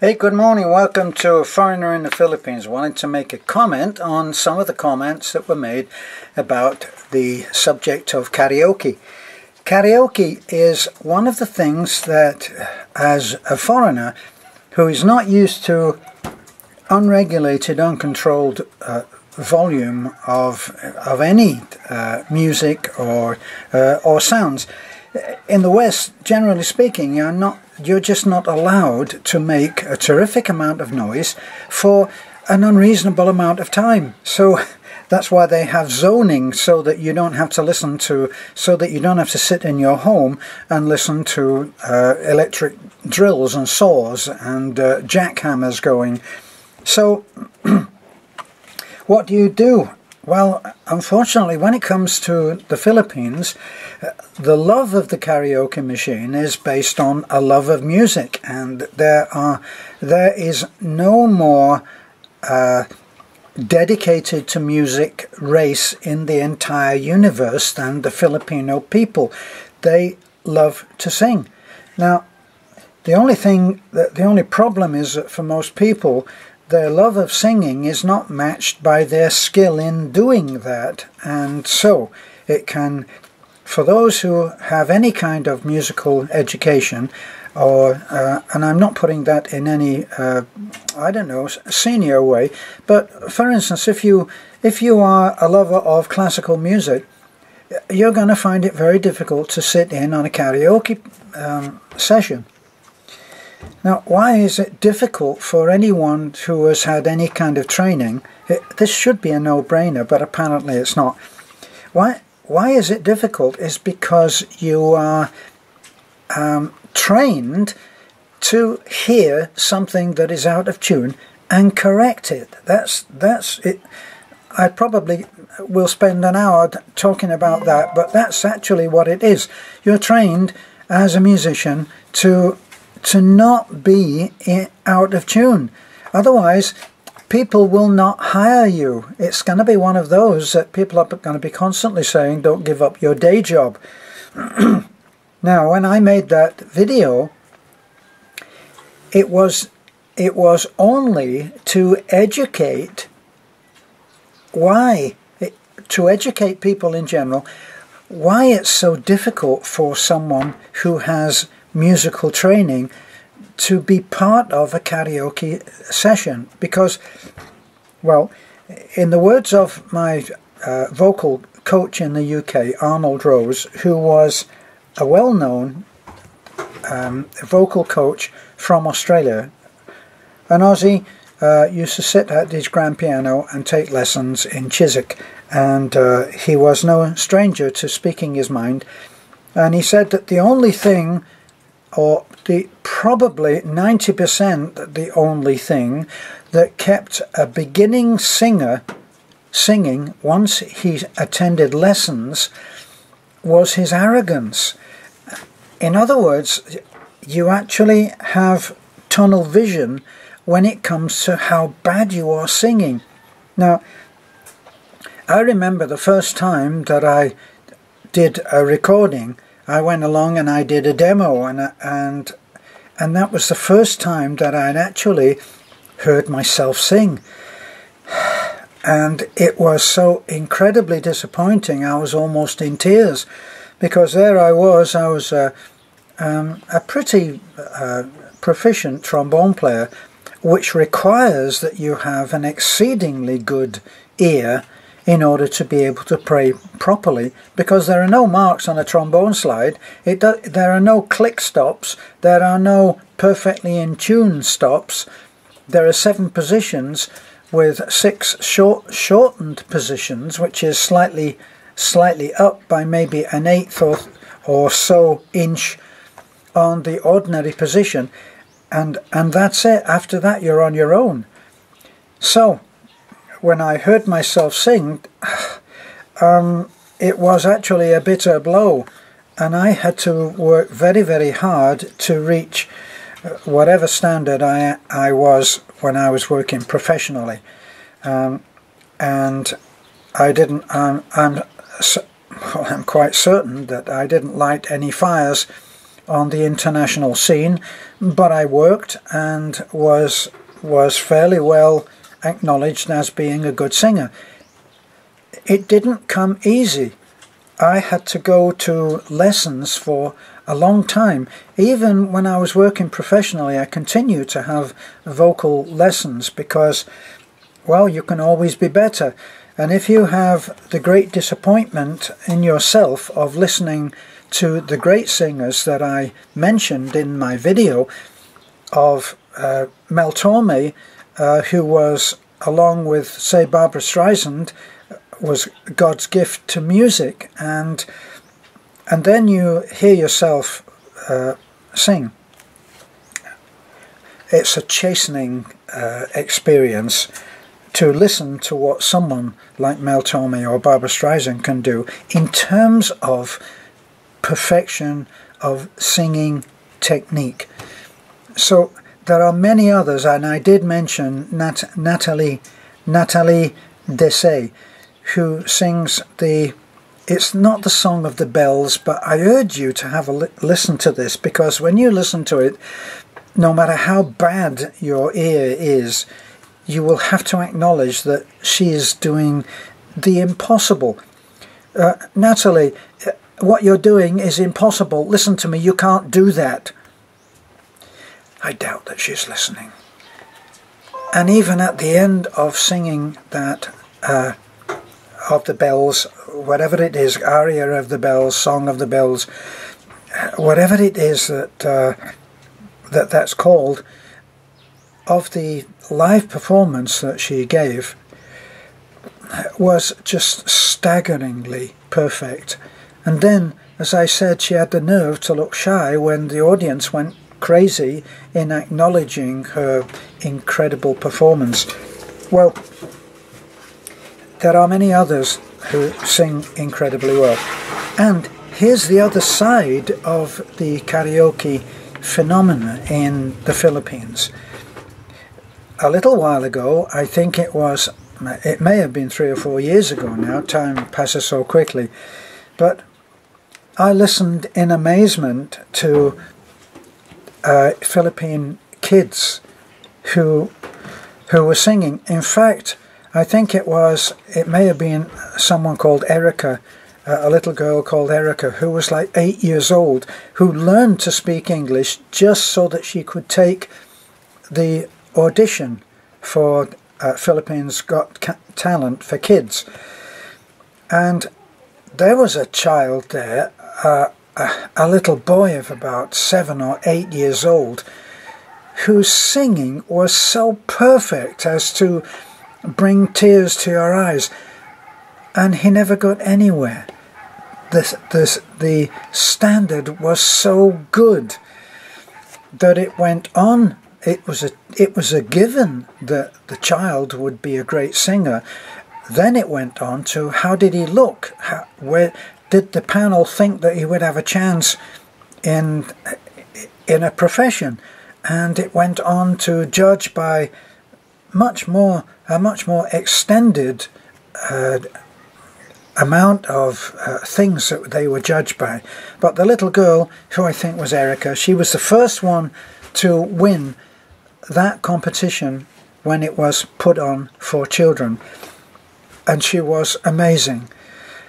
Hey, good morning. Welcome to A Foreigner in the Philippines. Wanted to make a comment on some of the comments that were made about the subject of karaoke. Karaoke is one of the things that, as a foreigner who is not used to unregulated, uncontrolled volume of any music or sounds, in the West, generally speaking, you're just not allowed to make a terrific amount of noise for an unreasonable amount of time. So that's why they have zoning, so that you don't have to sit in your home and listen to electric drills and saws and jackhammers going. So what do? Well, unfortunately, when it comes to the Philippines, the love of the karaoke machine is based on a love of music, and there is no more dedicated to music race in the entire universe than the Filipino people. They love to sing. Now, the only problem is that for most people, their love of singing is not matched by their skill in doing that, and so it can, for those who have any kind of musical education, or and I'm not putting that in any senior way, but for instance, if you are a lover of classical music, you're going to find it very difficult to sit in on a karaoke session. Now, why is it difficult for anyone who has had any kind of training? This should be a no-brainer, but apparently it's not. Why is it difficult? Is because you are trained to hear something that is out of tune and correct it. That's it. I probably will spend an hour talking about that, but that's actually what it is. You're trained as a musician to not be out of tune. Otherwise, people will not hire you. It's going to be one of those that people are going to be constantly saying, don't give up your day job. Now, when I made that video, it was only to educate to educate people in general, why it's so difficult for someone who has musical training to be part of a karaoke session. Because, well, in the words of my vocal coach in the UK, Arnold Rose, who was a well-known vocal coach from Australia, an Aussie, used to sit at his grand piano and take lessons in Chiswick, and he was no stranger to speaking his mind. And he said that the only thing, or probably 90% the only thing, that kept a beginning singer singing once he attended lessons was his arrogance. In other words, you actually have tunnel vision when it comes to how bad you are singing. Now, I remember the first time that I did a recording, I went along and I did a demo, and that was the first time that I'd actually heard myself sing. And it was so incredibly disappointing. I was almost in tears, because there I was a pretty proficient trombone player, which requires that you have an exceedingly good ear in order to be able to play properly, because there are no marks on a trombone slide. There are no click stops, there are no perfectly in tune stops. There are 7 positions with 6 shortened positions, which is slightly up by maybe an eighth or so inch on the ordinary position, and that's it. After that, you're on your own. So when I heard myself sing, it was actually a bitter blow, and I had to work very, very hard to reach whatever standard I was when I was working professionally, and I didn't. I'm quite certain that I didn't light any fires on the international scene, but I worked and was fairly well acknowledged as being a good singer. It didn't come easy. I had to go to lessons for a long time. Even when I was working professionally, I continued to have vocal lessons because, well, you can always be better. And if you have the great disappointment in yourself of listening to the great singers that I mentioned in my video of Mel Torme, who was, along with, say, Barbara Streisand, was God's gift to music, and then you hear yourself sing. It's a chastening experience to listen to what someone like Mel Torme or Barbara Streisand can do in terms of perfection of singing technique. So there are many others, and I did mention Nathalie Dessay, who sings it's not the Song of the Bells, but I urge you to have a listen to this, because when you listen to it, no matter how bad your ear is, you will have to acknowledge that she is doing the impossible. Natalie, what you're doing is impossible. Listen to me, you can't do that. I doubt that she's listening. And even at the end of singing that of the bells, whatever it is, aria of the bells, song of the bells, whatever it is that's called, of the live performance that she gave, was just staggeringly perfect. And then, as I said, she had the nerve to look shy when the audience went crazy in acknowledging her incredible performance. Well, there are many others who sing incredibly well. And here's the other side of the karaoke phenomena in the Philippines. A little while ago, I think it may have been 3 or 4 years ago now, time passes so quickly, but I listened in amazement to Philippine kids who were singing. In fact, I think it may have been someone called Erika, a little girl called Erika, who was like 8 years old, who learned to speak English just so that she could take the audition for Philippines Got Talent for Kids. And there was a child there, a little boy of about 7 or 8 years old, whose singing was so perfect as to bring tears to your eyes, and he never got anywhere. The standard was so good that it went on. It was a given that the child would be a great singer. Then it went on to how did he look? Where did the panel think that he would have a chance in a profession? And it went on to judge by a much more extended amount of things that they were judged by. But the little girl, who I think was Erika, she was the first one to win that competition when it was put on for children, and she was amazing.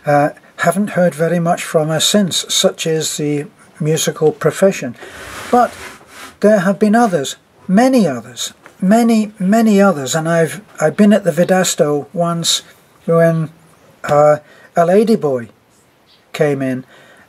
Haven't heard very much from her since. Such is the musical profession. But there have been others, many others, many others, and I've been at the Vidasto once when a ladyboy came in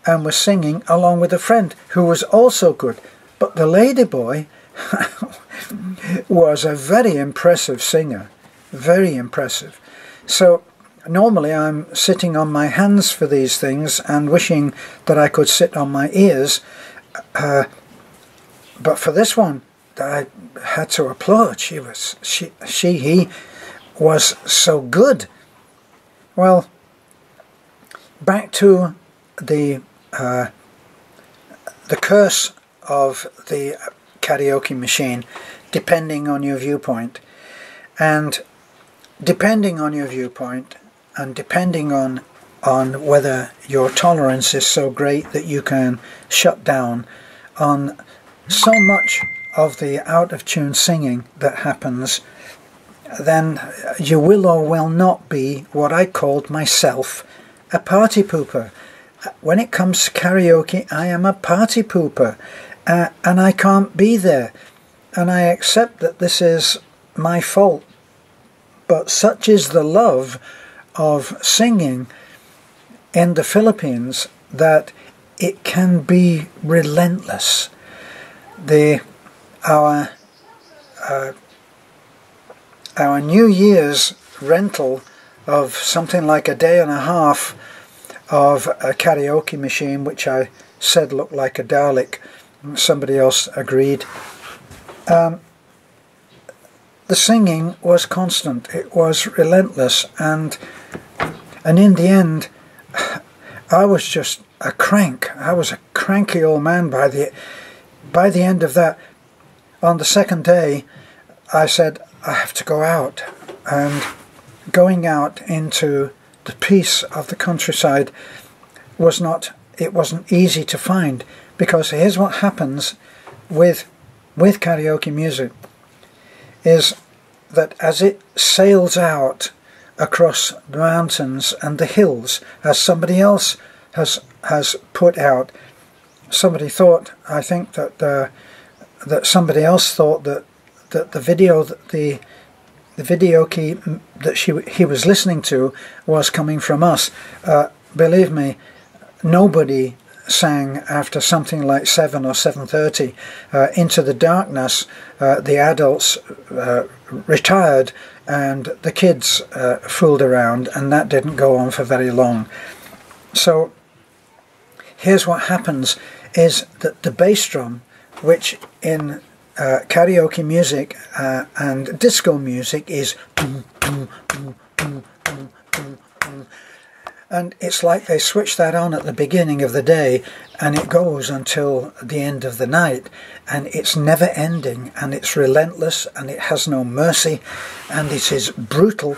and was singing along with a friend who was also good. But the ladyboy was a very impressive singer, very impressive. So normally I'm sitting on my hands for these things and wishing that I could sit on my ears, but for this one I had to applaud. He was so good. Well, back to the curse of the karaoke machine, depending on your viewpoint, and depending on whether your tolerance is so great that you can shut down on so much of the out of tune singing that happens, then you will or will not be what I called myself a party pooper. When it comes to karaoke, I am a party pooper, and I can't be there, and I accept that this is my fault, but such is the love of singing in the Philippines that it can be relentless. Our New Year's rental of something like a day and a half of a karaoke machine, which I said looked like a Dalek, somebody else agreed. The singing was constant, it was relentless, and in the end I was just a crank. I was a cranky old man by the end of that. On the second day I said, I have to go out, and going out into the peace of the countryside wasn't easy to find, because here's what happens with karaoke music, is that as it sails out across the mountains and the hills, as somebody else has put out, somebody thought, I think that somebody else thought that the video key that he was listening to was coming from us. Believe me, nobody sang after something like 7 or 7:30. Into the darkness, the adults retired and the kids fooled around, and that didn't go on for very long. So here's what happens, is that the bass drum, which in karaoke music and disco music is boom, boom, boom, boom, boom, boom, boom. And it's like they switch that on at the beginning of the day, and it goes until the end of the night, and it's never ending, and it's relentless, and it has no mercy, and it is brutal,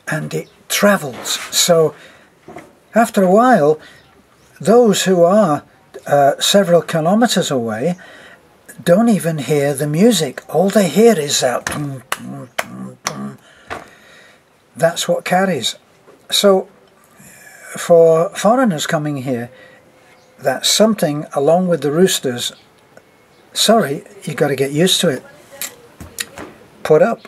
and it travels. So after a while, those who are several kilometers away don't even hear the music. All they hear is that boom, boom, boom, boom. That's what carries. So for foreigners coming here, that's something, along with the roosters, sorry, you got to get used to it. Put up.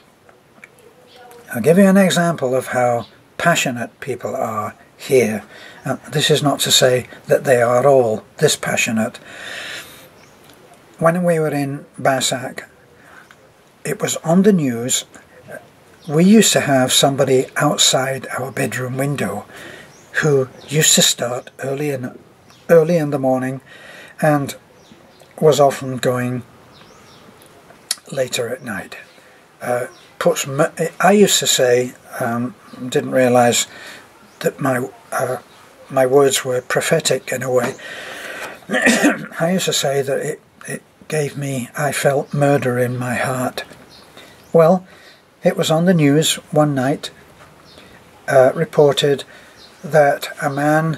I'll give you an example of how passionate people are here. This is not to say that they are all this passionate. When we were in Basak, it was on the news. We used to have somebody outside our bedroom window who used to start early in the morning and was often going later at night. I used to say, didn't realise that my words were prophetic in a way. I used to say that it gave me, I felt murder in my heart. Well, it was on the news one night, reported that a man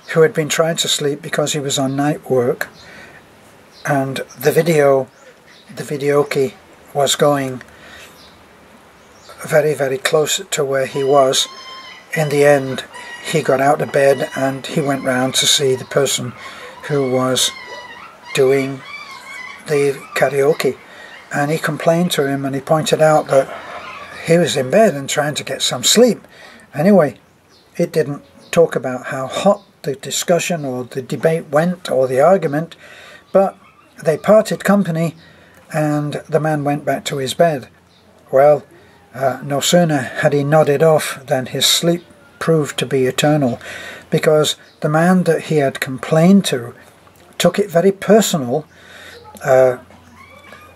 who had been trying to sleep because he was on night work, and the videoke was going very, very close to where he was. In the end, he got out of bed and he went round to see the person who was doing the karaoke, and he complained to him, and he pointed out that he was in bed and trying to get some sleep. Anyway, it didn't talk about how hot the discussion or the debate went, or the argument, but they parted company and the man went back to his bed. Well, no sooner had he nodded off than his sleep proved to be eternal, because the man that he had complained to took it very personal,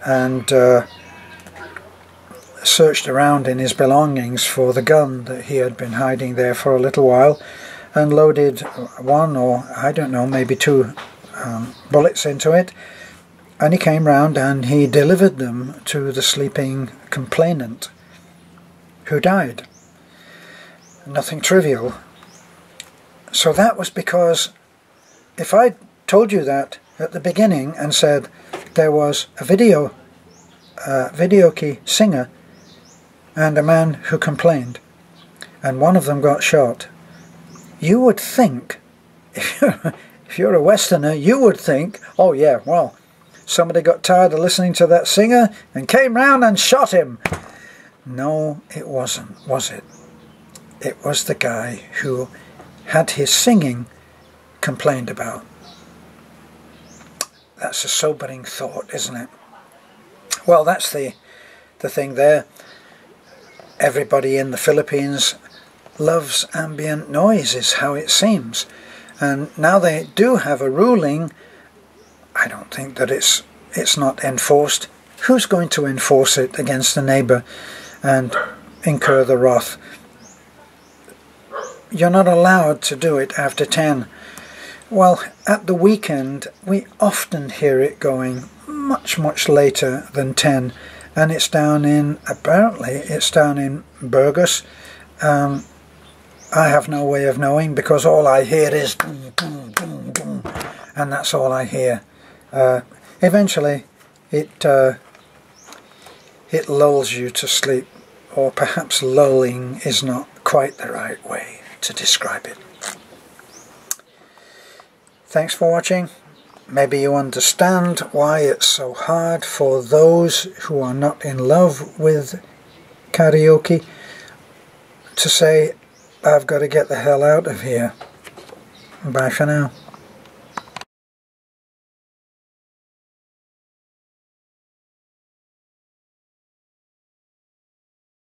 and searched around in his belongings for the gun that he had been hiding there for a little while, and loaded one, or I don't know, maybe two bullets into it, and he came round and he delivered them to the sleeping complainant, who died. Nothing trivial. So that was because if I told you that at the beginning and said there was a karaoke singer and a man who complained, and one of them got shot, you would think, if you're a Westerner, you would think, oh yeah, well, somebody got tired of listening to that singer and came round and shot him. No, it wasn't, was it? It was the guy who had his singing complained about. That's a sobering thought, isn't it? Well, that's the thing there. Everybody in the Philippines loves ambient noise, is how it seems. And now they do have a ruling. I don't think that it's not enforced. Who's going to enforce it against a neighbour and incur the wrath? You're not allowed to do it after 10. Well, at the weekend we often hear it going much later than 10, and it's down in, apparently it's down in Burgos. I have no way of knowing, because all I hear is boom, boom, boom, boom, and that's all I hear. Eventually it lulls you to sleep, or perhaps lulling is not quite the right way to describe it. Thanks for watching. Maybe you understand why it's so hard for those who are not in love with karaoke to say, I've got to get the hell out of here. Bye for now.